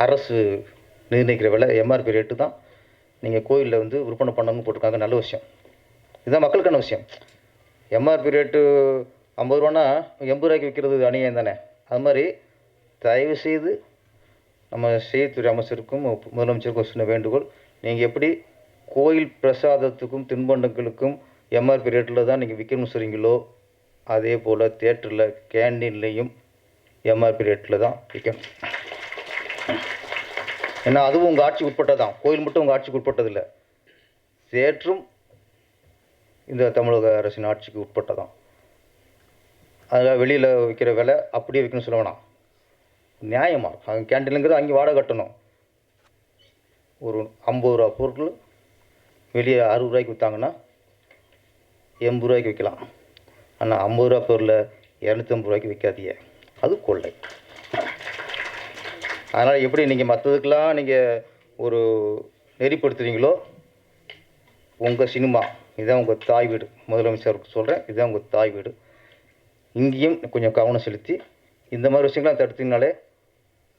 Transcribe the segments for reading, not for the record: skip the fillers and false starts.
அரசு நிர்ணயிக்கிற விலை MRP rate தான் நீங்கள் கோயிலில் வந்து விற்பனை பண்ணணும்னு போட்டிருக்காங்க. நல்ல விஷயம். இதுதான் மக்களுக்கான விஷயம். எம்ஆர்பி ரேட்டு 50 ரூபான்னா 80 ரூபாய்க்கு விற்கிறது அநியாயம் தானே. அது மாதிரி தயவுசெய்து நம்ம செய்தித்துறை அமைச்சருக்கும் முதலமைச்சருக்கும் சின்ன வேண்டுகோள், நீங்கள் எப்படி கோயில் பிரசாதத்துக்கும் தின்பண்டங்களுக்கும் எம்ஆர்பி ரேட்டில் தான் நீங்கள் விற்கணும்னு சொல்கிறீங்களோ, அதே போல் தியேட்டரில் கேண்டீன்லேயும் எம்ஆர்பி ரேட்டில் தான் விற்கணும். ஏன்னா அதுவும் உங்கள் ஆட்சிக்கு உட்பட்டதான். கோயில் மட்டும் உங்கள் ஆட்சிக்கு உட்பட்டதில்லை. தியேட்டரும் இந்த தமிழக அரசின் ஆட்சிக்கு உட்பட்டதான். அதில் வெளியில் விற்கிற விலை அப்படியே விற்கணும்னு சொல்ல வேணாம். நியாயமாக அது கேண்டீனுங்கிறது அங்கே வாடகை கட்டணும். ஒரு 50 ரூபா பொருட்கள் வெளியே 60 ரூபாய்க்கு விற்றாங்கன்னா 80 ரூபாய்க்கு விற்கலாம். ஆனால் 50 ரூபா பொருளை 250 ரூபாய்க்கு விற்காதீங்க. அது கொள்ளை. அதனால் எப்படி நீங்கள் மற்றதுக்கெல்லாம் நீங்கள் ஒரு நெறிப்படுத்துகிறீங்களோ, உங்கள் சினிமா இதுதான் உங்கள் தாய் வீடு. முதலமைச்சருக்கு சொல்கிறேன், இதுதான் உங்கள் தாய் வீடு. இங்கேயும் கொஞ்சம் கவனம் செலுத்தி இந்த மாதிரி விஷயங்கள்லாம் தடுத்தீங்கனாலே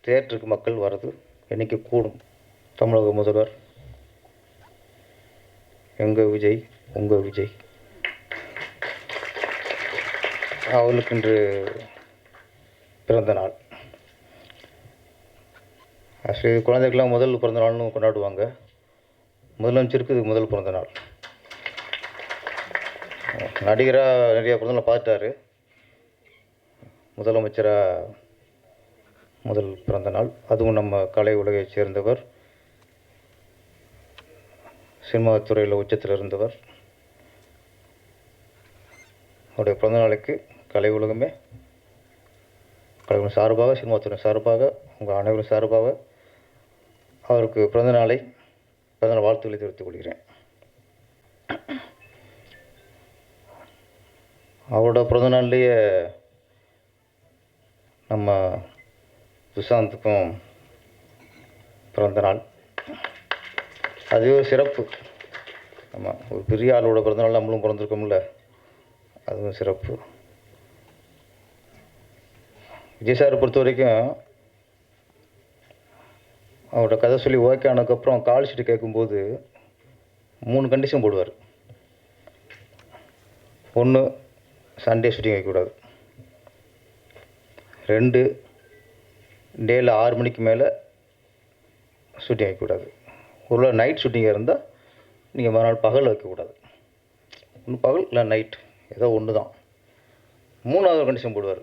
தியேட்டருக்கு மக்கள் வர்றது எண்ணிக்கை கூடும். தமிழக முதல்வர் எங்கள் விஜய் உங்கள் விஜய் அவளுக்கு இன்று பிறந்த நாள். ஆக்சுவலி குழந்தைக்கெல்லாம் முதல் பிறந்த நாள்னு கொண்டாடுவாங்க. முதலமைச்சருக்கு இது முதல் பிறந்த நாள். நடிகராக நிறைய பிறந்தநாள் பார்த்துட்டாரு. முதலமைச்சராக முதல் பிறந்த நாள், அதுவும் நம்ம கலை உலகைச் சேர்ந்தவர், சினிமா துறையில் உச்சத்தில் இருந்தவர். அவருடைய பிறந்த நாளைக்கு கலை உலகமே, கலை சார்பாக, சினிமா துறை சார்பாக, உங்கள் அனைவரும் சார்பாக அவருக்கு பிறந்தநாள் வாழ்த்துக்களை தெரிவித்துக் கொள்கிறேன். அவரோட பிறந்தநாள்லேயே நம்ம சுஷாந்துக்கும் பிறந்தநாள். அதுவே ஒரு சிறப்பு. ஆமாம், ஒரு பெரிய ஆளோட பிறந்தநாள் நம்மளும் பிறந்திருக்கோம்ல, அதுவும் சிறப்பு. விஜய் சாரை பொறுத்த வரைக்கும் அவரோட கதை சொல்லி ஓகே ஆனதுக்கப்புறம் கால் ஷீட்டு கேட்கும்போது 3 கண்டிஷன் போடுவார். 1, சண்டே ஷூட்டிங் வைக்கக்கூடாது. 2, டேயில் 6 மணிக்கு மேலே ஷூட்டிங் வைக்கக்கூடாது. ஒரு நைட் ஷூட்டிங்காக இருந்தால் நீங்கள் மறுநாள் பகல் வைக்கக்கூடாது. ஒன்று பகல் இல்லை நைட், ஏதோ ஒன்று தான். 3வது கண்டிஷன் போடுவார்.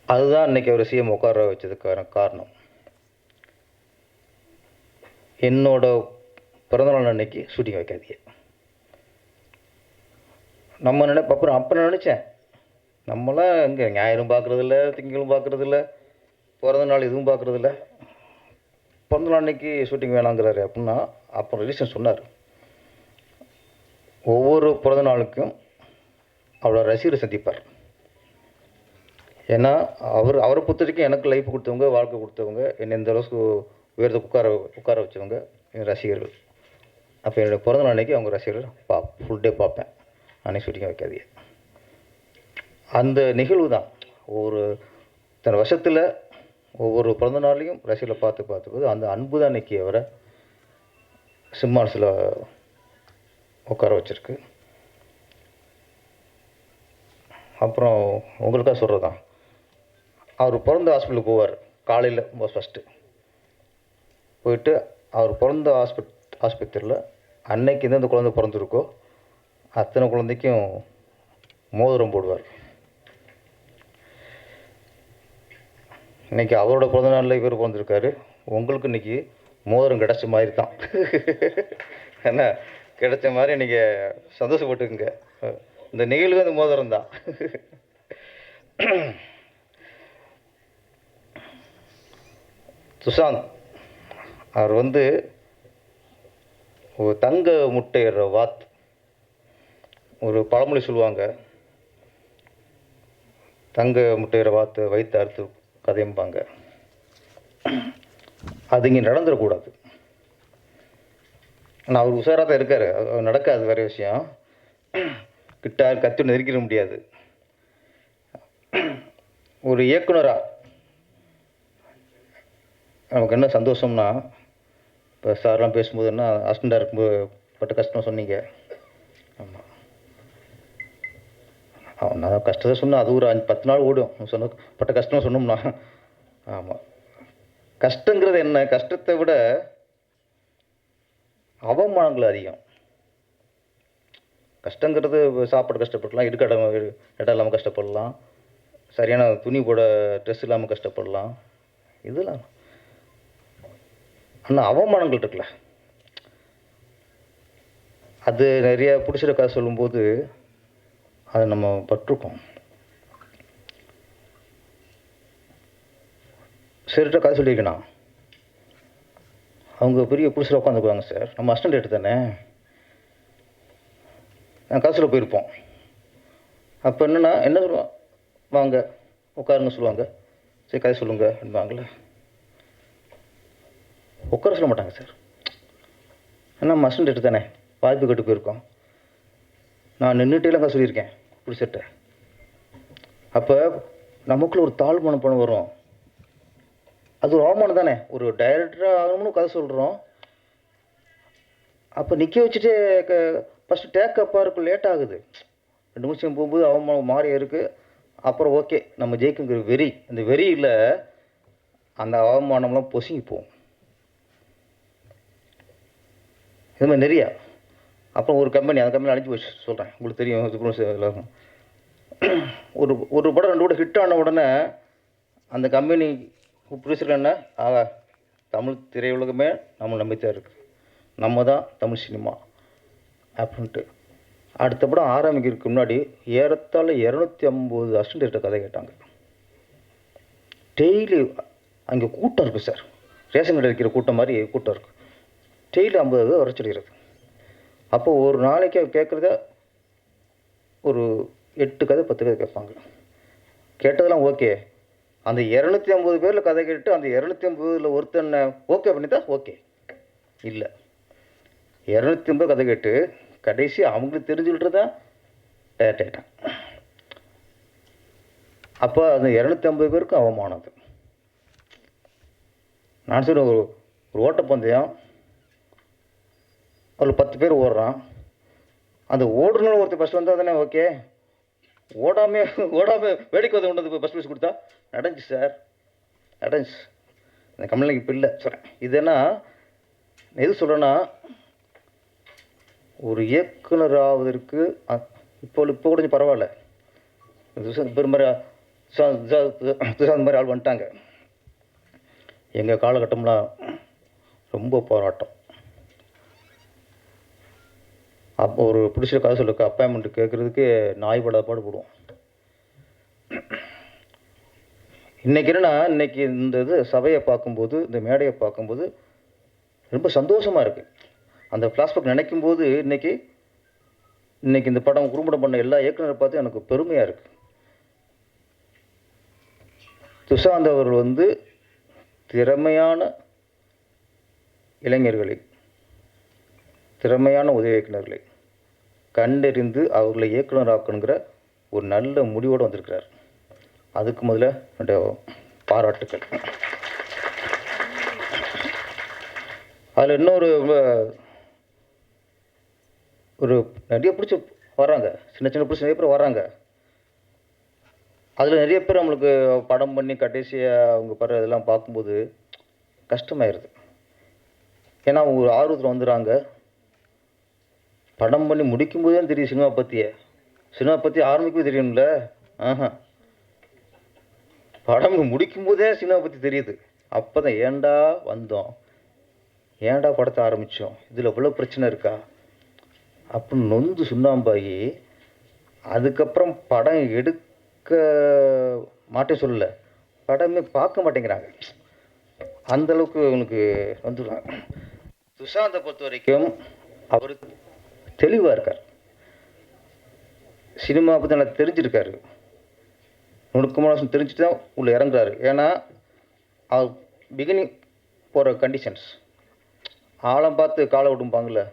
அதுதான் இன்றைக்கி அவர் சிஎம் உட்கார வச்சதுக்கான காரணம். என்னோட பிறந்தநாள் அன்னைக்கு ஷூட்டிங் வைக்காதீங்க. நம்ம அப்புறம் அப்போ நான் நினச்சேன், நம்மளாம் இங்கே ஞாயிறும் பார்க்குறதில்ல, திங்களும் பார்க்குறதில்ல, பிறந்தநாள் இதுவும் பார்க்குறதில்ல, பிறந்தநாள் அன்னைக்கு ஷூட்டிங் வேணாங்கிறாரு அப்படின்னா, அப்புறம் ரீசன் சொன்னார். ஒவ்வொரு பிறந்த நாளுக்கும் அவ்வளோ ரசிகரை சந்திப்பார். ஏன்னா அவரை பொறுத்த வரைக்கும் எனக்கு லைஃப் கொடுத்தவங்க, வாழ்க்கை கொடுத்தவங்க, என்னை இந்த அளவுக்கு உயர்ந்த உட்கார வச்சவங்க என் ரசிகர்கள். அப்போ என்னுடைய பிறந்தநாள் அன்னைக்கு அவங்க ரசிகர்கள் ஃபுல் டே பார்ப்பேன். அன்னைக்கு ஷூட்டிங் வைக்காதீங்க. அந்த நிகழ்வு தான் ஒரு தன் வருஷத்தில் ஒவ்வொரு பிறந்த நாளையும் ரசிகர்களை பார்த்து அந்த அன்பு தான் இன்றைக்கி அவரை சிம்மாசனத்தில் உட்கார வச்சுருக்கு. அப்புறம் உங்களுக்காக சொல்கிறது தான், அவர் பிறந்த ஹாஸ்பிட்டலுக்கு போவார் காலையில் ஃபஸ்ட்டு போயிட்டு, அவர் பிறந்த ஆஸ்பத்திரியில் அன்னைக்கு எந்தெந்த குழந்தை பிறந்திருக்கோ அத்தனை குழந்தைக்கும் மோதிரம் போடுவார். இன்றைக்கி அவரோட பிறந்த நாளில் இவர் பிறந்திருக்காரு. உங்களுக்கு இன்றைக்கி மோதிரம் கிடச்ச மாதிரி தான். என்ன கிடைச்ச மாதிரி நீங்கள் சந்தோஷப்பட்டுக்குங்க. இந்த நிகழ்வு அந்த மோதிரம் தான். சுஷாந்த் அவர் ஒரு தங்க முட்டையிற வாத்து, ஒரு பழமொழி சொல்லுவாங்க, தங்க முட்டையிற வாத்து வைத்து அறுத்து கதையும்பாங்க. அது இங்கே நடந்துடக்கூடாது. ஆனால் அவர் உஷாராக தான் இருக்கார். நடக்காது, வேறு விஷயம். கிட்ட கத்தி நெருக்கிட முடியாது. ஒரு இயக்குனராக நமக்கு என்ன சந்தோஷம்னா, இப்போ சார்லாம் பேசும்போது என்ன அசிஸ்டண்டாக இருக்கும்போது பட்ட கஷ்டம் சொன்னீங்க. ஆமாம். நான் கஷ்டத்தை சொன்னேன், அது ஒரு 10 நாள் ஓடும். சொன்ன பட்ட கஷ்டம் சொன்னோம்னா. ஆமாம். கஷ்டங்கிறது என்ன? கஷ்டத்தை விட அவமானங்கள் அதிகம். கஷ்டங்கிறது சாப்பாடு கஷ்டப்படலாம், இடம் இல்லாமல் கஷ்டப்படலாம், சரியான துணி போட ட்ரெஸ் இல்லாமல் கஷ்டப்படலாம், இதெல்லாம். ஆனால் அவமானங்கள் இருக்குல்ல, அது நிறைய பிடிச்சிற கதை சொல்லும்போது அதை நம்ம பட்டிருக்கோம். சரிட்ட கதை சொல்லியிருக்கேண்ணா, அவங்க பெரிய பிடிச்சிட உட்காந்துக்குவாங்க சார், நம்ம அசிஸ்டன்ட் ரேட்டு தானே, நான் கதை போயிருப்போம். அப்போ என்னென்னா என்ன சொல்லுவான், வாங்க உட்காருன்னு சொல்லுவாங்க, சரி கதை சொல்லுங்க என்பாங்களே, உட்கார சொல்ல மாட்டாங்க சார். ஆனால் அசிஸ்டன்ட் ரேட்டு தானே, வாய்ப்பு கட்டு போயிருக்கோம். நான் நின்றுட்டேலாம் கதை சொல்லியிருக்கேன் பிடிச்சிட்ட. அப்போ நமக்குள்ள ஒரு தாழ்வு மனப்பான்மை வரும். அது ஒரு அவமானம் தானே, ஒரு டைரக்டராக ஆகணும்னு கதை சொல்கிறோம். அப்போ நிற்க வச்சுட்டு ஃபஸ்ட்டு டேக்கப்பாக இருக்கும், லேட் ஆகுது. 2 நிமிஷம் போகும்போது அவமானம் மாறி இருக்குது. அப்புறம் ஓகே நம்ம ஜெயிக்குங்கிற வெறி, அந்த வெறியில் அந்த அவமானம்லாம் பொசுங்கி போகும். இது மாதிரி நிறையா. அப்புறம் ஒரு கம்பெனி, அந்த கம்பெனி அழிஞ்சு போச்சு சொல்கிறேன், உங்களுக்கு தெரியும் எல்லாருக்கும். ஒரு படம் 2 படம் ஹிட் ஆன உடனே அந்த கம்பெனி ப்ரொடியூசர் என்ன, தமிழ் திரையுலகமே நம்ம நம்பித்தான் இருக்குது, நம்ம தான் தமிழ் சினிமா அப்படின்ட்டு. அடுத்த படம் ஆரம்பிக்கிறதுக்கு முன்னாடி ஏறத்தாழ 250 அசிஸ்டன்ட் கதை கேட்டாங்க. டெய்லி அங்கே கூட்டம் இருக்குது சார், ரேஷன் கடை வைக்கிற கூட்டம் மாதிரி கூட்டம் இருக்குது. டெய்லி 50 வர சொல்லிடுறது. அப்போ ஒரு நாளைக்கு கேட்குறத ஒரு 8 கதை 10 கதை கேட்பாங்க. கேட்டதெல்லாம் ஓகே. அந்த 250 பேரில் கதை கேட்டு அந்த 250 ஒருத்தனை ஓகே பண்ணிட்டா ஓகே, இல்லை 250 கதை கேட்டு கடைசி அவங்களுக்கு தெரிஞ்சுக்கிட்டு தான் டேரக்ட் ஆகிட்டான். அப்போ அந்த 250 பேருக்கும் அவமானம். அது நான் சொல்ல ஒரு ஓட்டப்பந்தயம், ஒரு 10 பேர் ஓடுறான், அந்த ஓடுறதுனால ஒருத்தர் ஃபஸ்ட் வந்தால் தானே ஓகே. ஓடாமல் வேடிக்கை வந்து கொண்டு வந்து ஃபஸ்ட் ப்ரைஸ் கொடுத்தா நடந்துச்சு சார், நடந்துச்சு. இந்த கம்பெனிக்கு இப்போ இல்லை சொல்கிறேன். இது என்ன எது சொல்கிறேன்னா, ஒரு இயக்குனர் ஆவதற்கு இப்போ கொஞ்சம் பரவாயில்ல, பெருமாரி துஷாந்த் மாதிரி ஆள் வந்துட்டாங்க. எங்கள் காலகட்டம்லாம் ரொம்ப போராட்டம். அப்போ ஒரு பிடிச்ச கதை சொல்லுக்கு அப்பாயின்மெண்ட் கேட்குறதுக்கு நாய் பாடு போடுவோம். இன்றைக்கி என்னென்னா, இன்றைக்கி இந்த இது சபையை பார்க்கும்போது, இந்த மேடையை பார்க்கும்போது ரொம்ப சந்தோஷமாக இருக்குது. அந்த ஃப்ளாஷ்பேக் நினைக்கும் போது இன்றைக்கி இந்த படம் குறும்படம் பண்ண எல்லா இயக்குனரை பார்த்து எனக்கு பெருமையாக இருக்குது. துஷாந்த் அவர்கள் திறமையான இளைஞர்களை, திறமையான உதவி இயக்குநர்களை கண்டறிந்து அவர்களை இயக்குனராக்கணுங்கிற ஒரு நல்ல முடிவோடு வந்திருக்கிறார். அதுக்கு முதல்ல என்னுடைய பாராட்டுக்கள். அதில் இன்னொரு நிறைய பிடிச்சி வராங்க, சின்ன பிடிச்சி நிறைய பேர் வராங்க. அதில் நிறைய பேர் நம்மளுக்கு படம் பண்ணி கடைசியாக அவங்க படுற இதெல்லாம் பார்க்கும்போது கஷ்டமாயிருது. ஏன்னா அவங்க ஒரு ஆர்வத்தில் வந்துடுறாங்க. படம் பண்ணி முடிக்கும்போது தான் தெரியும் சினிமா பற்றி ஆரம்பிக்கவே தெரியும்ல. படம் முடிக்கும்போதே சினிமா பற்றி தெரியுது. அப்போ தான் ஏண்டா வந்தோம், ஏண்டா படத்தை ஆரம்பித்தோம், இதில் இவ்வளோ பிரச்சனை இருக்கா அப்படின்னு நொந்து சுண்ணாம்பாகி அதுக்கப்புறம் படம் எடுக்க மாட்டேன் சொல்லலை, படமே பார்க்க மாட்டேங்கிறாங்க. அந்தளவுக்கு அவனுக்கு வந்துடுறாங்க. துஷாந்தை பொறுத்த வரைக்கும் அவர் தெளிவாக இருக்கார், சினிமா பற்றி நல்லா தெரிஞ்சிருக்காரு, நுணுக்கமான தெரிஞ்சுட்டு தான் உள்ளே இறங்குறாரு. ஏன்னா அவர் பிகினிங் போகிற கண்டிஷன்ஸ் ஆழம் பார்த்து காலை விடும்பாங்கள்ல,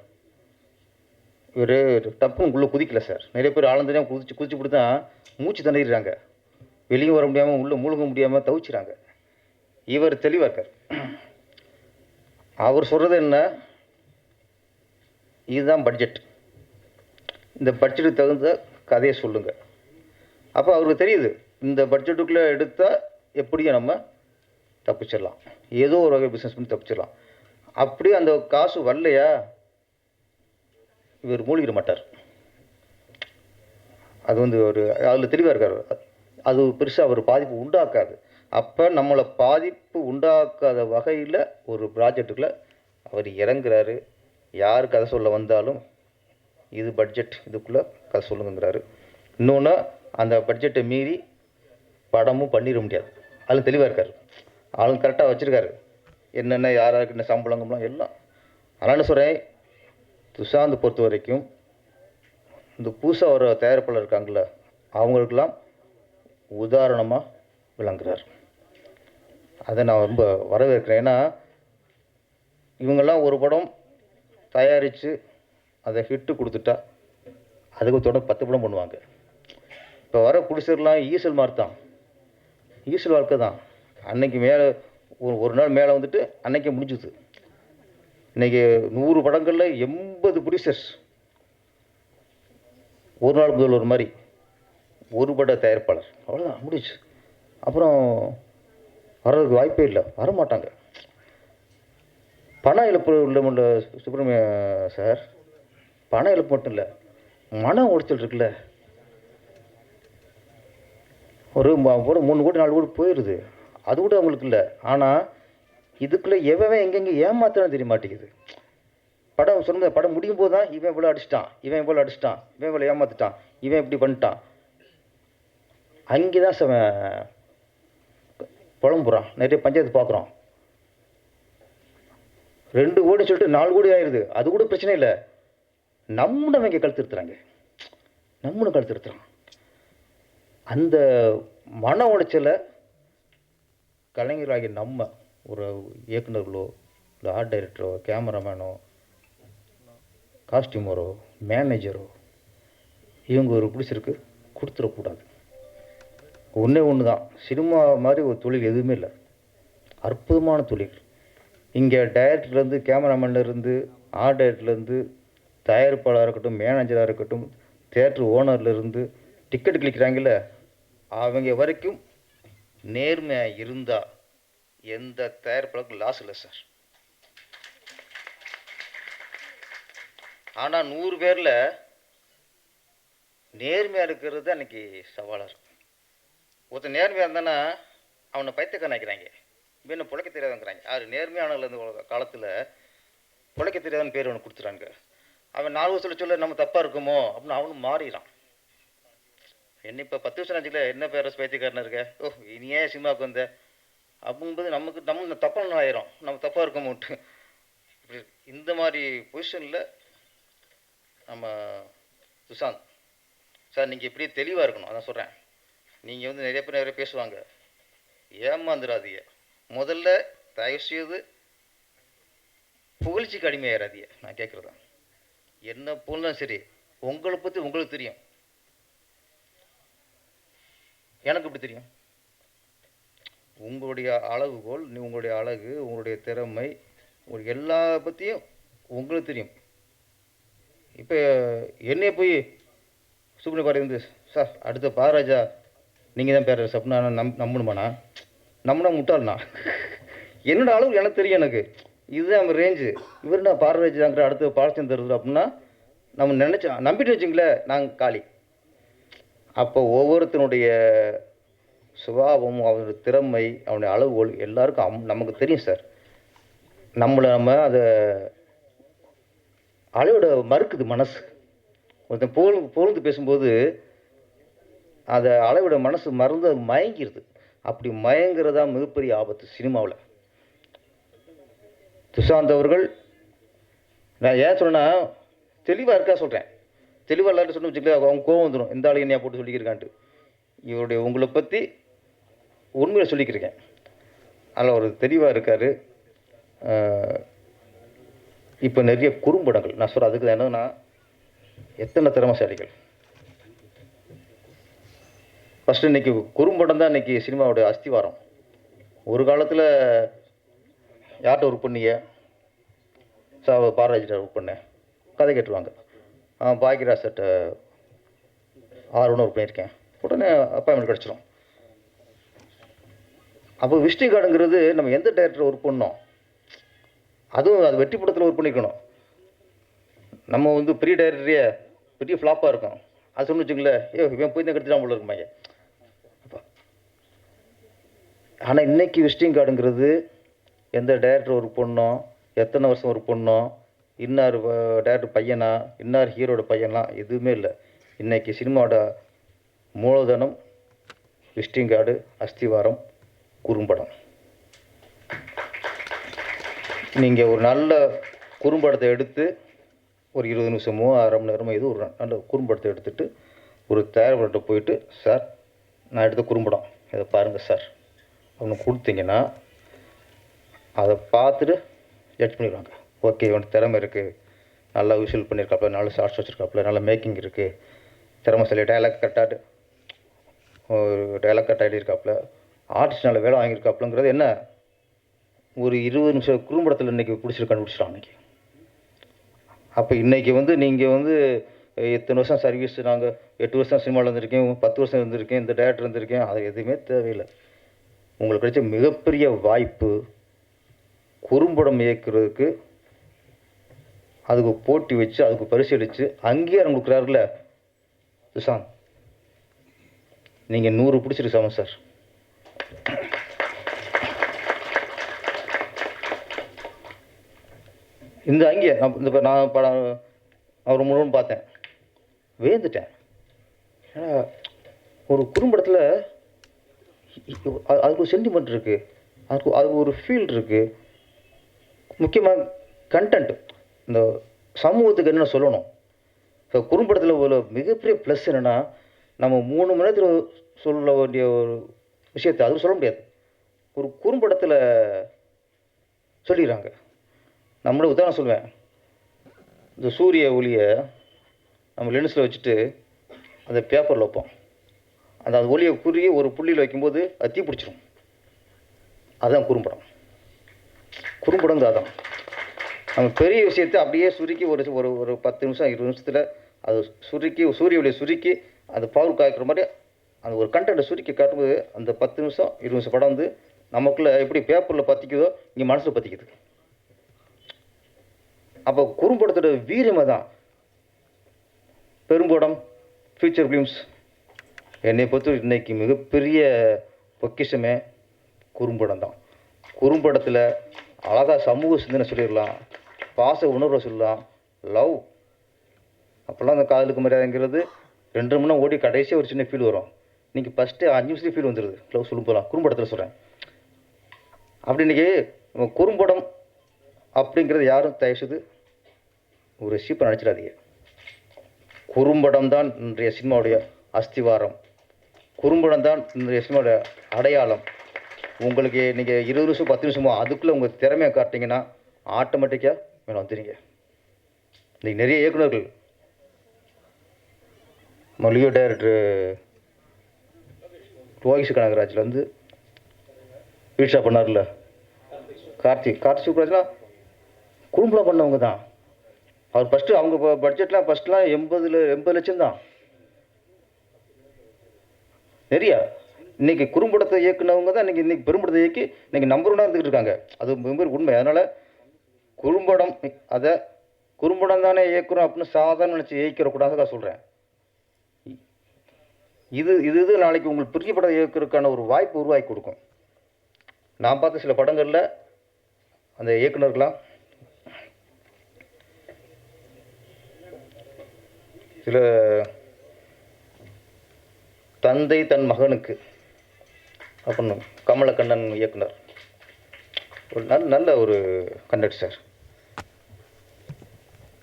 இவர் டப்புன்னு உள்ளே குதிக்கல சார். நிறைய பேர் ஆழந்தனையாக குதிச்சு போட்டு தான் மூச்சு தண்டிடுறாங்க, வெளியும் வர முடியாமல் உள்ளே மூழ்க முடியாமல் தவிச்சுறாங்க. இவர் தெளிவாக இருக்கார். அவர் சொல்கிறது என்ன, இதுதான் பட்ஜெட், இந்த பட்ஜெட்டுக்கு தகுந்த கதையை சொல்லுங்கள். அப்போ அவருக்கு தெரியுது இந்த பட்ஜெட்டுக்குள்ளே எடுத்தால் எப்படியும் நம்ம தப்பிச்சிடலாம், ஏதோ ஒரு வகை பிஸ்னஸ் பண்ணி தப்பிச்சிடலாம். அப்படியே அந்த காசு வரலையா இவர் மூழ்கிட மாட்டார். அது வந்து ஒரு அதில் தெளிவாக இருக்கார். அது பெருசாக ஒரு பாதிப்பு உண்டாக்காது. அப்போ நம்மளை பாதிப்பு உண்டாக்காத வகையில் ஒரு ப்ராஜெக்டுக்குள்ளே அவர் இறங்குறாரு. யார் கதை சொல்ல வந்தாலும் இது பட்ஜெட், இதுக்குள்ளே கதை சொல்லுங்கிறாரு. இன்னொன்று, அந்த பட்ஜெட்டை மீறி படமும் பண்ணிட முடியாது. அதில் தெளிவாக இருக்கார். ஆளுங்க கரெக்டாக வச்சுருக்காரு, என்னென்ன யாராருக்கு என்ன சம்பளங்கம்லாம் எல்லாம். அதனால் சொல்கிறேன், துஷாந்த் பொறுத்த வரைக்கும் இந்த புதுசாக ஒரு தயாரிப்பாளர் இருக்காங்கள, அவங்களுக்கெல்லாம் உதாரணமாக விளங்குறார். அதை நான் ரொம்ப வரவேற்கிறேன். ஏன்னா இவங்கெல்லாம் ஒரு படம் தயாரித்து அதை ஹிட்டு கொடுத்துட்டா அதுக்கு தொடர்ந்து 10 படம் பண்ணுவாங்க. இப்போ வர புடிசர்லாம் ஈசல் மாதிரி தான், ஈசல் வாழ்க்கை தான். அன்னைக்கு மேலே ஒரு நாள் மேலே வந்துட்டு அன்னைக்கே முடிஞ்சுது. இன்றைக்கி 100 படங்களில் 80 ப்ரொடியூசர்ஸ். ஒரு நாள் முதல்வர் மாதிரி ஒரு பட தயாரிப்பாளர், அவ்வளோதான் முடிச்சு. அப்புறம் வர்றதுக்கு வாய்ப்பே இல்லை, வரமாட்டாங்க. பண இழப்பு உள்ள சுப்பிரமணிய சார், பண இழப்பு மட்டும் இல்லை, மன உளைச்சல் இருக்குல்ல. ஒரு 3 கோடி 4 கோடி போயிடுது, அது கூட அவங்களுக்கு இல்லை. ஆனால் இதுக்குள்ளே எவன் எங்கெங்கே ஏமாத்தானு தெரிய மாட்டேங்குது. படம் சொன்ன படம் முடியும் போது தான் இவன் இவ்வளோ அடிச்சிட்டான், இவன் இவ்வளோ அடிச்சிட்டான், இவன் இவ்வளோ ஏமாற்றிட்டான், இவன் இப்படி பண்ணிட்டான். அங்கே தான் புலம்புறான். நிறைய பஞ்சாயத்து பார்க்குறோம். 2 கோடி சொல்லிட்டு 4 கோடி ஆயிடுது, அது கூட பிரச்சனை இல்லை. நம்மளும் இங்கே கழுத்துருத்துறாங்க, நம்மளும் கழுத்துருத்துறான். அந்த மன உளைச்சலை கலைஞராகிய நம்ம ஒரு இயக்குநர்களோ இல்லை ஆர்ட் டைரக்டரோ கேமராமேனோ காஸ்டியூமரோ மேனேஜரோ இவங்க ஒரு பிடிச்சிருக்கு கொடுத்துடக்கூடாது. ஒன்று தான், சினிமா மாதிரி ஒரு தொழில் எதுவுமே இல்லை, அற்புதமான தொழில். இங்கே டைரக்டர்லேருந்து கேமராமேன்லேருந்து ஆர்ட் டைரக்டர்லேருந்து தயாரிப்பாளராக இருக்கட்டும், மேனேஜராக இருக்கட்டும், தியேட்டர் ஓனர்லேருந்து டிக்கெட் கிளிக்கிறாங்கல்ல, அவங்க வரைக்கும் நேர்மையாக இருந்தால் எந்த தயாரிப்பாளருக்கும் லாஸ் இல்லை சார். ஆனால் 100 பேரில் நேர்மையாக இருக்கிறது அன்றைக்கி சவாலாக இருக்கும். ஒருத்தர் நேர்மையாக இருந்தானா அவனை பைத்தியக்காரன் நினைக்கிறாங்க, இன்னும் பிழைக்க தெரியாதுங்கிறாங்க. யார் நேர்மையானவர்கள் இந்த காலத்தில் பிழைக்க தெரியாதுன்னு பேர் அவனுக்கு கொடுத்துறாங்க. அவன் 4 வருஷத்தில் சொல்ல நம்ம தப்பாக இருக்குமோ அப்படின்னு அவனும் மாறிடான். என்ன இப்போ 10 வருஷம் நினச்சிக்கல, என்ன பேர் பைத்தியக்காரன் இருக்க, ஓ இனி ஏன் சினிமாவுக்கு வந்த அப்படிங்கும்போது நம்ம தப்பான ஆயிரும், நம்ம தப்பாக இருக்கமோட்டு. இப்படி இந்த மாதிரி பொசிஷனில் நம்ம துஷாந்த் சார், நீங்கள் இப்படியே தெளிவாக இருக்கணும். அதான் சொல்கிறேன், நீங்கள் வந்து நிறைய பேர் நிறைய பேசுவாங்க, ஏமாந்துடாதீங்க. முதல்ல தயவுசெய்து புகழ்ச்சிக்கு அடிமையாயிராதீங்க. நான் கேட்குறதான், என்ன போனாலும் சரி உங்களை பற்றி உங்களுக்கு தெரியும், எனக்கு இப்படி தெரியும். உங்களுடைய அளவுகோல், உங்களுடைய அழகு, உங்களுடைய திறமை, உங்களுக்கு எல்லா பற்றியும் உங்களுக்கு தெரியும். இப்போ என்னைய போய் சுப்ரமணிய பாரதி வந்து சார் அடுத்த பாராஜா நீங்கள் தான் பேர சப்னா நம்பணுமாண்ணா, நம்பினா முட்டாள்ண்ணா. என்னோட அளவு எனக்கு தெரியும், எனக்கு இதுதான் நம்ம ரேஞ்சு. இவர் நான் பாரராஜாங்கிற அடுத்த பாலச்சம் தருது அப்படின்னா நம்ம நம்பிட்டு வச்சுங்களேன், நாங்கள் காலி. அப்போ ஒவ்வொருத்தனுடைய சுபாவம், அவனுடைய திறமை, அவனுடைய அளவுகோல் எல்லாருக்கும் நமக்கு தெரியும் சார். நம்ம அதை அளவிட மறுக்குது மனசு. ஒருத்தன் புகழ்ந்து பேசும்போது அதை அளவிட மனசு மறந்து அது மயங்கிடுது. அப்படி மயங்கிறதா மிகப்பெரிய ஆபத்து சினிமாவில். துஷாந்த் அவர்கள், நான் ஏன் சொன்னேன்னா தெளிவாக இருக்கா சொல்கிறேன். தெளிவாக எல்லாரும் சொன்ன வச்சுக்கல, அவங்க கோவம் வந்துடும், இந்த ஆளு என்னையா போட்டு சொல்லிக்கிறக்கான்ட்டு. இவருடைய உங்களை பற்றி உண்மையை சொல்லிக்கிறேன். அதில் ஒரு தெளிவாக இருக்கார். இப்போ நிறைய குறும்படங்கள் நான் சொல்கிறேன். அதுக்கு என்னன்னா எத்தனை திறமைசாலிகள். ஃபஸ்ட்டு இன்றைக்கி குறும்படம் தான் இன்றைக்கி சினிமாவோடைய அஸ்திவாரம். ஒரு காலத்தில் யார்கிட்ட ஒர்க் பண்ணிய பாரராஜிட்ட ஒர்க் பண்ணேன், கதை கேட்டுருவாங்க. பாக்யராஜ் சார்கிட்ட 6 ஒர்க் பண்ணியிருக்கேன், உடனே அப்பாயின்மெண்ட் கிடச்சிரும். அப்போ விசிட்டிங் கார்டுங்கிறது நம்ம எந்த டைரக்டர் ஒர்க் பண்ணோம், அதுவும் அது வெற்றி படத்தில் ஒர்க் பண்ணிக்கணும். நம்ம வந்து பெரிய டைரக்டரே பெரிய ஃப்ளாப்பாக இருக்கும், அது சொன்னு வச்சுங்களேன், இவன் போய் தான் கெடுத்துட்டான் போல இருக்குமாங்க. ஆனால் இன்றைக்கி விசிட்டிங் கார்டுங்கிறது எந்த டைரக்டர் ஒர்க் பண்ணோம், எத்தனை வருஷம் ஒர்க் பண்ணோம், இன்னார் டேரக்டர் பையனா, இன்னார் ஹீரோட பையன்லாம் எதுவுமே இல்லை. இன்றைக்கி சினிமாவோட மூலதனம் விசிட்டிங் கார்டு, அஸ்திவாரம், குறும்படம். நீங்கள் ஒரு நல்ல குறும்படத்தை எடுத்து ஒரு 20 நிமிஷமோ 1/2 மணி நேரமோ இது ஒரு நல்ல குறும்படத்தை எடுத்துகிட்டு ஒரு தயாரிப்பாளர்கிட்ட போயிட்டு, சார் நான் எடுத்த குறும்படம் இதை பாருங்கள் சார் அப்படின்னு கொடுத்தீங்கன்னா அதை பார்த்துட்டு ஜட்ஜ் பண்ணிடுவாங்க. ஓகே, இவனுக்கு திறமை இருக்குது, நல்லா விஷுவல் பண்ணியிருக்காப்புல, நல்ல ஷார்ட்ஸ் வச்சுருக்காப்புல, நல்ல மேக்கிங் இருக்குது, திறமைசாலி, டைலாக் கரெக்டாக எழுதியிருக்காப்புல, ஆர்டிஸ்ட் நல்ல வேலை வாங்கியிருக்காப்புலங்கிறது என்ன ஒரு 20 நிமிஷம் குறும்படத்தில் இன்றைக்கி கண்டுபிடிச்சிட்டான் இன்றைக்கி. அப்போ இன்றைக்கி வந்து நீங்கள் வந்து இத்தனை வருஷம் சர்வீஸ், நாங்கள் 8 வருஷம் சினிமாவில் இருந்திருக்கேன், 10 வருஷம் இருந்திருக்கேன், இந்த டேரக்டர் இருந்திருக்கேன், அது எதுவுமே தேவையில்லை. உங்களுக்கு கிடைச்ச மிகப்பெரிய வாய்ப்பு குறும்படம் இயக்குறதுக்கு. அதுக்கு போட்டி வச்சு அதுக்கு பரிசீலித்து அங்கீகாரம் கொடுக்குறாருல சுஷாந்த், நீங்கள் 100 பிடிச்சிருக்கு சமம் சார். இந்த அங்கேயே நான் படம் அவர் முழுவதும் பார்த்தேன், வேந்துட்டேன். ஒரு குறும்படத்தில் அதுக்கு ஒரு சென்டிமெண்ட் இருக்குது, அதுக்கு ஒரு ஃபீல் இருக்குது. முக்கியமாக கண்டென்ட், இந்த சமூகத்துக்கு என்ன சொல்லணும். ஸோ குறும்படத்தில் ஒரு மிகப்பெரிய ப்ளஸ் என்னென்னா, நம்ம 3 மணி நேரத்தில் சொல்ல வேண்டிய ஒரு விஷயத்தை அது சொல்ல முடியாது, ஒரு குறும்படத்தில் சொல்லிடுறாங்க. நம்மளோட உதாரணம் சொல்லுவேன், இந்த சூரிய ஒளியை நம்ம லென்ஸில் வச்சுட்டு அந்த பேப்பரில் வைப்போம், அந்த ஒளியை குறுகி ஒரு புள்ளியில் வைக்கும்போது அது தீ பிடிச்சிடும். அதுதான் குறும்படம். குறும்படம் அதான் நம்ம பெரிய விஷயத்தை அப்படியே சுருக்கி ஒரு ஒரு 10 நிமிஷம் 20 நிமிஷத்தில் அது சுருக்கி சூரிய ஒளியை சுருக்கி அந்த பவர் காய்க்கிற மாதிரி அந்த ஒரு கண்டென்ட்டை சுருக்கி காட்டும்போது அந்த 10 நிமிஷம் 20 நிமிஷம் படம் வந்து நமக்குள்ளே எப்படி பேப்பரில் பற்றிக்குதோ இங்கே மனசில் பற்றிக்குது. அப்போ குறும்படத்தோட வீரமாக தான் பெரும்படம், ஃபியூச்சர் ஃபிலிம்ஸ் என்னை பொறுத்த இன்றைக்கி மிகப்பெரிய பொக்கிஷமே குறும்படம் தான். குறும்படத்தில் அழகாக சமூக சிந்தனை சொல்லிடலாம், பாச உணர்வை சொல்லலாம், லவ். அப்போல்லாம் அந்த காதலுக்கு மரியாதைங்கிறது 2 மணி நேரம் ஓடி கடைசியாக ஒரு சின்ன ஃபீல் வரும். இன்றைக்கி ஃபஸ்ட்டு 5 நிமிஷத்துலேயே ஃபீல் வந்துடுது. லவ் சொல்லும் போகலாம், குறும்படத்தில் சொல்கிறேன். அப்படி இன்றைக்கி குறும்படம் அப்படிங்கிறது யாரும் தயவுசெய்து ஒரு சீப்பை நினச்சிடாதீங்க. குறும்படம் தான் இன்றைய சினிமாவுடைய அஸ்திவாரம், குறும்படம் தான் இன்றைய சினிமாவுடைய அடையாளம். உங்களுக்கு நீங்கள் 20 நிமிஷம் 10 நிமிஷமோ அதுக்குள்ளே உங்கள் திறமையை காட்டிங்கன்னா ஆட்டோமேட்டிக்காக மேலே வந்துடுங்க. இன்றைக்கி நிறைய இயக்குநர்கள், லியோ டைரக்டர் ரோஹித் கனகராஜில் வந்து வீட்ஷா பண்ணார்ல, கார்த்திக் சுப்ராஜ்லாம் குறும்படம் பண்ணவங்க தான். அவர் ஃபஸ்ட்டு அவங்க பட்ஜெட்லாம் ஃபஸ்ட்லாம் 80 லட்சம் தான். நிறையா இன்றைக்கி குறும்படத்தை இயக்குனவங்க தான் இன்றைக்கி பெரும்படத்தை இயக்கி இன்றைக்கி நம்பர் 1 இருந்துக்கிட்டு இருக்காங்க. அது மிக உண்மை. அதனால் குறும்படம், அதை குறும்படம் தானே இயக்குறோம் அப்படின்னு சாதாரண நினச்சி இயக்கிறக்கூடாது தான் சொல்கிறேன். இது நாளைக்கு உங்களுக்கு பெரிய படம் இயக்கிறதுக்கான ஒரு வாய்ப்பு உருவாக்கி கொடுக்கும். நான் பார்த்த சில படங்களில் அந்த இயக்குனர்களாம் சில தந்தை தன் மகனுக்கு அப்படின்னு கமலக்கண்ணன் இயக்குனர் ஒரு நல்ல ஒரு கண்டக்ட் சார்.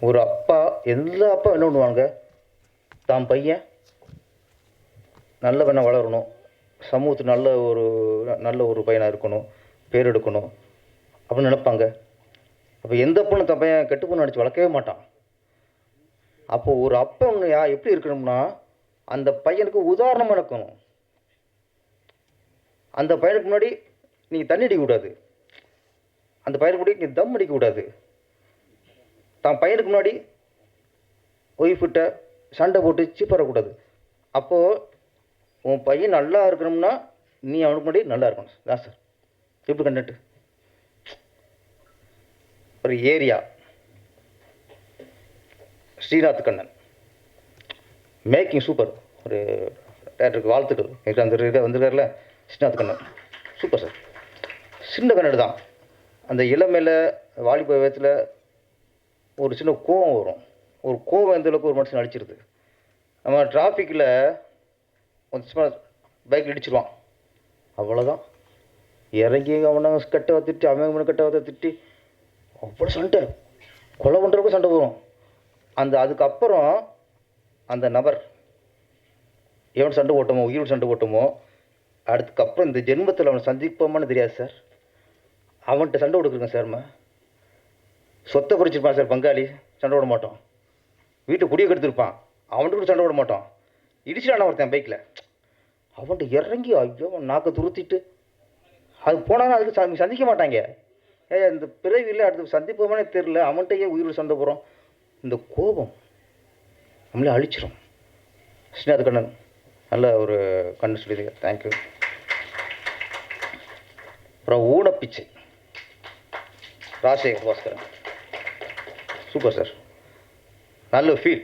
ஒரு அப்பா, எல்லா அப்பா என்ன பண்ணுவாங்க, தான் பையன் நல்லவனை வளரணும், சமூகத்துக்கு நல்ல ஒரு பையனாக இருக்கணும், பேர் எடுக்கணும் அப்படின்னு நினைப்பாங்க. அப்போ எந்த பொண்ணு தன் பையன் கெட்டு பொண்ணு அடித்து வளர்க்கவே மாட்டான். அப்போது ஒரு அப்பா ஒன்று எப்படி இருக்கணும்னா, அந்த பையனுக்கு உதாரணமாக இருக்கணும். அந்த பையனுக்கு முன்னாடி நீங்கள் தண்ணி அடிக்கக்கூடாது, அந்த பையனுக்கு முன்னாடி நீங்கள் தம் அடிக்கக்கூடாது. தான் பையனுக்கு முன்னாடி ஒய்ஃப்கிட்ட சண்டை போட்டு சீப்பாக வரக்கூடாது. அப்போது உன் பையன் நல்லா இருக்கணும்னா நீ அவனுக்கு முன்னாடி நல்லா இருக்கணும். தான் சார் எப்படி கண்டென்ட்டு. ஒரு area Srinath Kannan making super. ஒரு டேரக்டருக்கு வாழ்த்துக்கள். எனக்கு அந்த இதை வந்திருக்காருல ஸ்ரீநாத் கண்ணன் சூப்பர் சார். சின்ன கண்ணடு தான். அந்த இளமையில் வாலிப வயத்தில் ஒரு சின்ன கோவம் வரும். ஒரு கோவம் எந்த அளவுக்கு ஒரு மனுஷன் அடிச்சிருது. நம்ம டிராஃபிக்கில் சும்மா பைக்கில் இடிச்சிருவான், அவ்வளோதான். இறங்கி அவனை கட்டவை திட்டி அவன் கட்டவை திட்டி அவ்வளோ சண்டை, கொலை பண்ணுறதுக்கும் சண்டை வரும். அதுக்கப்புறம் அந்த நபர் எவன் சண்டை ஓட்டமோ உயிரோடு சண்டை ஓட்டமோ அதுக்கப்புறம் இந்த ஜென்மத்தில் அவனை சந்திப்போமான்னு தெரியாது சார். அவன்கிட்ட சண்டை கொடுக்குறேங்க சார். சொத்தை குறிச்சிருப்பான் சார், பங்காளி சண்டை விட மாட்டோம். வீட்டை குடியை கெடுத்துருப்பான், அவன்கிட்ட சண்டை விட மாட்டோம். இடிச்சிட்டான ஒருத்தன் பைக்கில், அவன்கிட்ட இறங்கி ஐயோ நாக்கை துருத்திட்டு அது போனாலும் அதுக்கு சந்திக்க மாட்டாங்க. இந்த பிறவியில் அடுத்து சந்திப்போமானே தெரில, அவன்கிட்டயே உயிரோடு சண்டை போகிறோம். இந்த கோபம் நம்மளே அழிச்சிடும். ஸ்ரீநாத் கண்ணன் நல்ல ஒரு கண்ணு சொல்லிடுங்க, தேங்க்யூ. அப்புறம் ஊனப்பிச்சை ராஜசேகர் பாஸ்கரன் சூப்பர் சார். நல்ல ஃபீல்.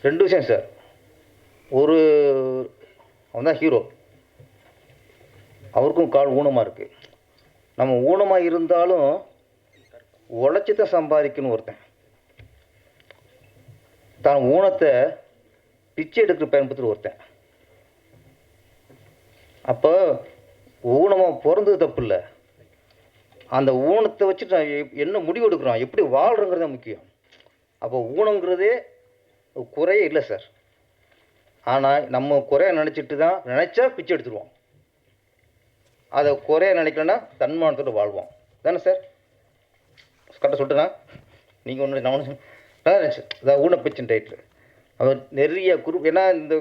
2 விஷயம் சார். ஒரு அவன் தான் ஹீரோ, அவருக்கும் கால் ஊனமாக இருக்குது. நம்ம ஊனமாக இருந்தாலும் உழைச்சி தான் சம்பாதிக்கணும். ஒருத்தன் தான் ஊனத்தை பிச்சை எடுக்கிற பயன்படுத்துகிற ஒருத்தன். அப்போ ஊனமாக பிறந்தது தப்பு இல்லை, அந்த ஊனத்தை வச்சுட்டு நான் என்ன முடிவு எடுக்கிறோம், எப்படி வாழ்கிறோங்கிறது தான் முக்கியம். அப்போ ஊனங்கிறதே குறையே இல்லை சார். ஆனால் நம்ம குறைய நினச்சா பிச்சை எடுத்துருவோம். அதை குறைய நினைக்கலன்னா தன்மானத்தோடு வாழ்வோம் தானே சார். கரெக்டாக சொல்லிட்டேண்ணா. நீங்கள் ஒன்று நான் ஒன்று நினச்சி அதான் ஊனப்பிச்சைன்னு டைட்டில். அவர் நிறைய குரூப், ஏன்னா இந்த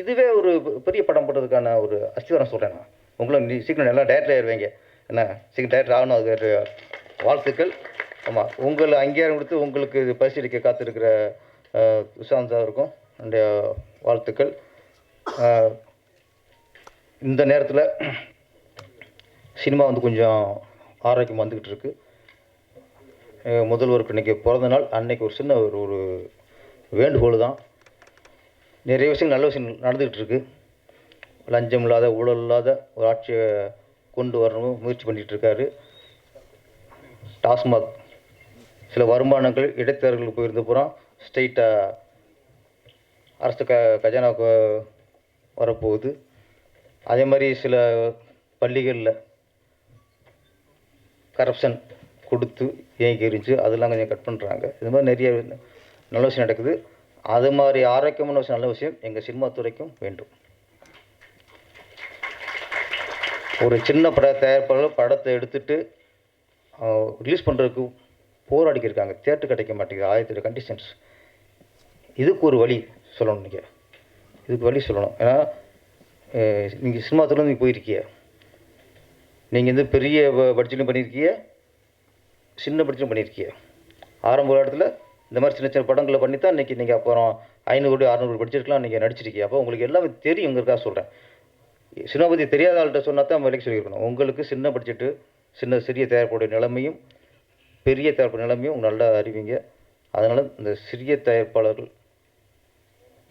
இதுவே ஒரு பெரிய படம் போட்டதுக்கான ஒரு அஸ்திவாரம் சொல்கிறேன். நான் உங்களும் சீக்கிரம் நல்லா டேரக்டர் ஆயிடுவீங்க. என்ன சீக்கிரம் டேரக்டர் ஆகணும், அது வாழ்த்துக்கள். ஆமாம், உங்களை அங்கீகாரம் கொடுத்து உங்களுக்கு பரிசீலிக்க காத்திருக்கிற சுஷாந்த் சாருக்கும் என்னுடைய வாழ்த்துக்கள். இந்த நேரத்தில் சினிமா கொஞ்சம் ஆரோக்கியமாக வந்துக்கிட்டு இருக்கு. முதல்வருக்கு இன்றைக்கி பிறந்த நாள். அன்னைக்கு ஒரு சின்ன ஒரு வேண்டுகோள் தான். நிறைய விஷயங்கள் நல்ல விஷயம் நடந்துக்கிட்டு இருக்கு. லஞ்சம் இல்லாத ஊழல் இல்லாத ஒரு ஆட்சியை கொண்டு வரணும் முயற்சி பண்ணிகிட்டு இருக்காரு. டாஸ்மாக் சில வருமானங்கள் இடைத்தரகர்களுக்கு போயிருந்த பூரா ஸ்ட்ரெயிட்டாக அரசு கஜானாவுக்கு வரப்போகுது. அதே மாதிரி சில பள்ளிகளில் கரப்ஷன் கொடுத்து ஏங்கி எரிஞ்சு அதெல்லாம் கொஞ்சம் கட் பண்ணுறாங்க. இது மாதிரி நிறைய நல்ல விஷயம் நடக்குது. அது மாதிரி ஆரோக்கியமான விஷயம் நல்ல விஷயம் எங்கள் சினிமா துறைக்கும் வேண்டும். ஒரு சின்ன தயாரிப்பாளர் படத்தை எடுத்துகிட்டு ரிலீஸ் பண்ணுறதுக்கு போராடிக்கிருக்காங்க. தியேட்டர் கிடைக்க மாட்டேங்குது, 1000 கண்டிஷன்ஸ். இதுக்கு ஒரு வழி சொல்லணும். நீங்கள் இதுக்கு வழி சொல்லணும். ஏன்னா நீங்கள் சினிமா துறையில் நீங்கள் போயிருக்கீங்க, நீங்கள் பெரிய பட்ஜெட்டும் பண்ணியிருக்கீங்க, சின்ன பட்ஜெட்டும் பண்ணியிருக்கீங்க. ஆரம்ப இடத்துல இந்த மாதிரி சின்ன சின்ன படங்களை பண்ணி தான் இன்றைக்கி நீங்கள் அப்புறம் 500 கோடி 600 கோடி பட்ஜெட்லாம் நீங்கள் நடிச்சிருக்கீங்க. அப்போ உங்களுக்கு எல்லாமே தெரியுங்கிறதுக்காக சொல்கிறேன். சினிமா பற்றி தெரியாத ஆள்கிட்ட சொன்னால் தான் விலைக்கு சொல்லியிருக்கணும். உங்களுக்கு சின்ன பட்ஜெட்டு சிறிய தயாரிப்புடைய நிலைமையும் பெரிய தயாரிப்பு நிலைமையும் நல்லா அறிவிங்க. அதனால் இந்த சிறிய தயாரிப்பாளர்கள்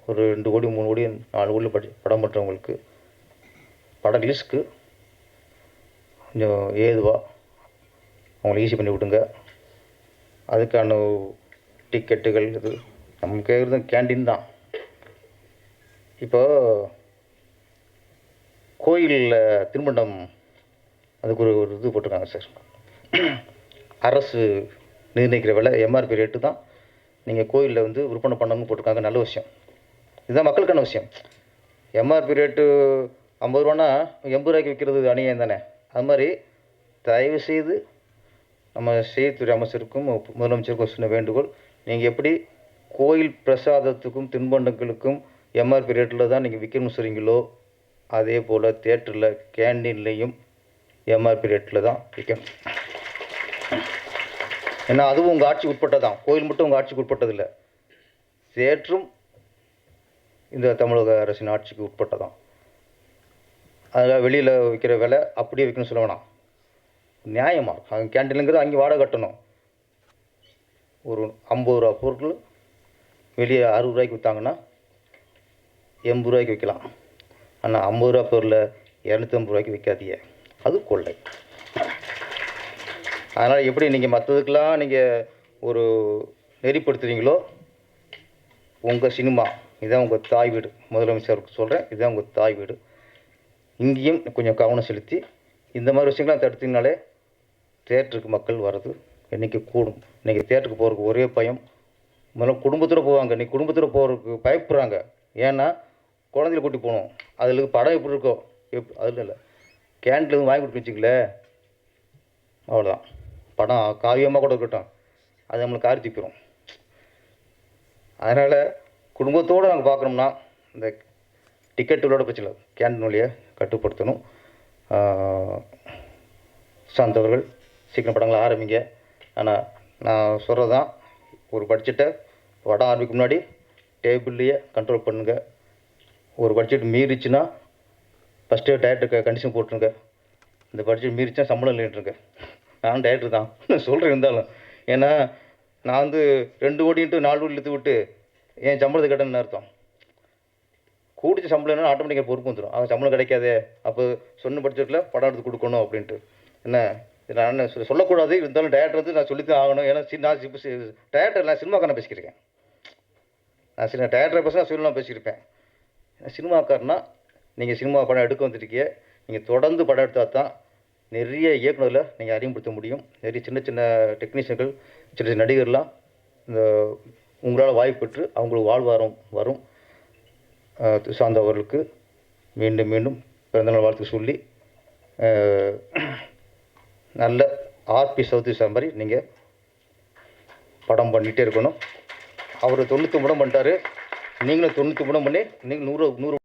ஒரு 2 கோடி 3 கோடி 4 கோடி படம் பண்ணுறவங்களுக்கு படம் ரிலீஸ்க்கு கொஞ்சம் ஏதுவாக அவங்களை ஈஸி பண்ணி விடுங்க. அதுக்கான டிக்கெட்டுகள் இது நம்ம கேட்குறது கேண்டீன் தான். இப்போ கோயிலில் திருமண்டம் அதுக்கு ஒரு இது போட்டிருக்காங்க சார். அரசு நிர்ணயிக்கிற விலை எம்ஆர்பி ரேட்டு தான் நீங்கள் கோயிலில் விற்பனை பண்ணணும்னு போட்டிருக்காங்க. நல்ல விஷயம். இதுதான் மக்களுக்கான விஷயம். எம்ஆர்பி ரேட்டு 50 ரூபானா 80 ரூபாய்க்கு விற்கிறது அநியாயம் தானே. அது மாதிரி தயவு செய்து நம்ம செய்தித்துறை அமைச்சருக்கும் முதலமைச்சருக்கும் சின்ன வேண்டுகோள், நீங்கள் எப்படி கோயில் பிரசாதத்துக்கும் தின்பண்டங்களுக்கும் எம்ஆர்பி ரேட்டில் தான் நீங்கள் விற்கணும்னு சொல்கிறீங்களோ அதே போல் தியேட்டரில் கேண்டீன்லேயும் எம்ஆர்பி ரேட்டில் தான் விற்கணும். ஏன்னா அதுவும் உங்கள் ஆட்சிக்கு உட்பட்டதான். கோயில் மட்டும் உங்கள் ஆட்சிக்கு உட்பட்டதில்லை. தேட்டரும் இந்த தமிழக அரசின் ஆட்சிக்கு உட்பட்டதான். அதில் வெளியில் விற்கிற விலை அப்படியே விற்கணும்னு சொல்ல வேணாம். நியாயமாக அங்கே கேண்டீனுங்கிறது அங்கே வாடகை கட்டணும். ஒரு 50 ரூபா பொருட்கள் வெளியே 60 ரூபாய்க்கு விற்றாங்கன்னா 80 ரூபாய்க்கு விற்கலாம். ஆனால் 50 ரூபா பொருளை 250 ரூபாய்க்கு விற்காதீங்க. அது கொள்ளை. அதனால் எப்படி நீங்கள் மற்றதுக்கெல்லாம் நீங்கள் ஒரு நெறிப்படுத்துறீங்களோ, உங்கள் சினிமா இதுதான் உங்கள் தாய் வீடு. முதலமைச்சருக்கு சொல்கிறேன், இதுதான் உங்கள் தாய் வீடு. இங்கேயும் கொஞ்சம் கவனம் செலுத்தி இந்த மாதிரி விஷயங்கள்லாம் தடுத்தீங்கனாலே தேட்டருக்கு மக்கள் வர்றது என்றைக்கு கூடும். இன்றைக்கி தேட்டருக்கு போகிறதுக்கு ஒரே பயம், முதல்ல குடும்பத்தோடு போவாங்க. இன்றைக்கி குடும்பத்தோடு போகிறதுக்கு பயப்படுறாங்க. ஏன்னா குழந்தைய கூட்டி போகணும். அதில் படம் எப்படி இருக்கோ அதில் இல்லை, கேன்டீன் வாங்கி கொடுத்து வச்சுக்கல, அவ்வளோதான். படம் காவியமாக கூட இருக்கட்டும், அது நம்மளுக்கு காரி தூக்கிறோம். அதனால் குடும்பத்தோடு நாங்கள் பார்க்கணும்னா இந்த டிக்கெட்டுகளோட பிரச்சனை, கேன்டீன் வழியை கட்டுப்படுத்தணும். சார்ந்தவர்கள் சீக்கிரம் படங்களை ஆரம்பிங்க. ஆனால் நான் சொல்கிறது தான், ஒரு பட்ஜெட்டை படம் ஆரம்பிக்க முன்னாடி டேபிள்லேயே கண்ட்ரோல் பண்ணுங்கள். ஒரு பட்ஜெட் மீறிச்சுன்னா ஃபஸ்ட்டு டேரக்டருக்கு கண்டிஷன் போட்டுருங்க. இந்த பட்ஜெட் மீறிச்சுன்னா சம்பளம் இல்லைன்ட்டுருங்க. நானும் டேரக்டர் தான் சொல்கிறேன் இருந்தாலும். ஏன்னா நான் வந்து 2 கோடின்ட்டு 4 கோடி இழுத்து விட்டு என் சம்பளத்தை கேட்டேன்னு அர்த்தம். கூடிச்ச சம்பளம் என்னன்னா ஆட்டோமேட்டிக்காக பொறுப்பு வந்துடும். அவன் சம்பளம் கிடைக்காதே, அப்போ சொன்ன பட்ஜெட்டில் படம் எடுத்து கொடுக்கணும் அப்படின்ட்டு. என்ன இது நான் சொல்லக்கூடாது, இருந்தாலும் டேரக்டர் வந்து நான் சொல்லித்தான் ஆகணும். ஏன்னா நான் இப்போ டேரக்டர் நான் சினிமாக்காரன் பேசிக்கிறேன். நான் டேரக்டரை பேச நான் சினிமா பேசியிருப்பேன். சினிமாக்காரனா நீங்கள் சினிமா படம் எடுக்க வந்துருக்கீங்க, நீங்கள் தொடர்ந்து படம் எடுத்தால் தான் நிறைய இயக்குநர்களை நீங்கள் அறிமுகப்படுத்த முடியும். நிறைய சின்ன சின்ன டெக்னீஷியன்கள், சின்ன சின்ன நடிகர்லாம் இந்த உங்களால் வாய்ப்பு பெற்று அவங்களுக்கு வாழ்வாரம் வரும். சார்ந்த அவர்களுக்கு மீண்டும் மீண்டும் பிறந்தநாள் வாழ்த்து சொல்லி, நல்ல ஆர்பி சவுத்ரி சார் மாதிரி நீங்கள் படம் பண்ணிகிட்டே இருக்கணும். அவர் 99 படம் பண்ணிட்டாரு, நீங்களும் 99 படம் பண்ணி நீங்கள் 100